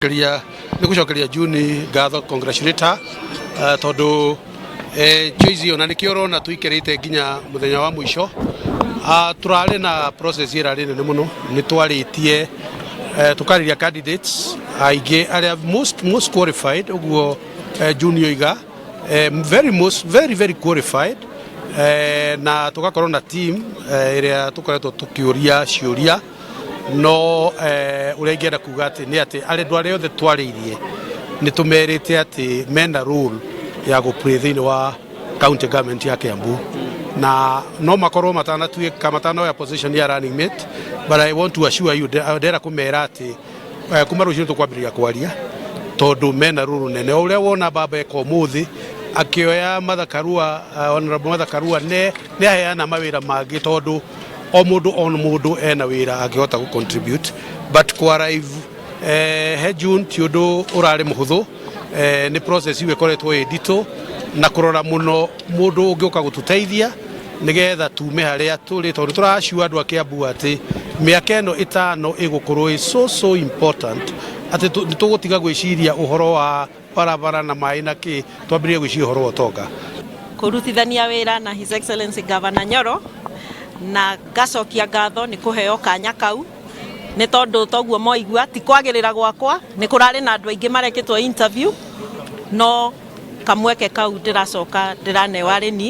Nikucokeria Juni ngatho congratulator tondu joizi ona nikio rona tuikerete nginya muthenya wa mwisho turari na process irari nene muno ni twaritie tukariria candidates aige aria most qualified uguo Junior iga very qualified na tugakorwo na team iria tukoretwo tukiuria ciuria no uria ingenda kuga ati ni ati arendu aria othe twariirie ni tumerite ati mena role ya go play thini wa county government ya Kiambu na no makorwo matanatuika matanoya position ya running mate, but I want to assure you ndera kumera ati kuma rucio tukwambiria kwaria tondu mena role nene uria wona baba eko muthi akioya Mathakarua honorable Mathakarua ne aheana mawira mangi tondu o mundu ena wira angihota gu contribute, but kwa arrive he June ti undu urari muhuthu ni process iwe koretwo edito na kurora muno mundu ungiuka gututeithia nigetha tume haria turi tondu turashua andu a Kiambu ati miaka ino 5 igukorwo so important ati tugutiga gwiciria uhoro wa barabara na mai na ki twambirie gwiciria uhoro wa utonga kurutithania wira na His Excellency Governor Nyoro na gacokia ngatho ni kuheo kanya kau ni tondu toguo moigua ti kwagirira gwakwa ni kurari na andu aingi mareketwo interview no kamweke kau ndiracoka ndiranewa reni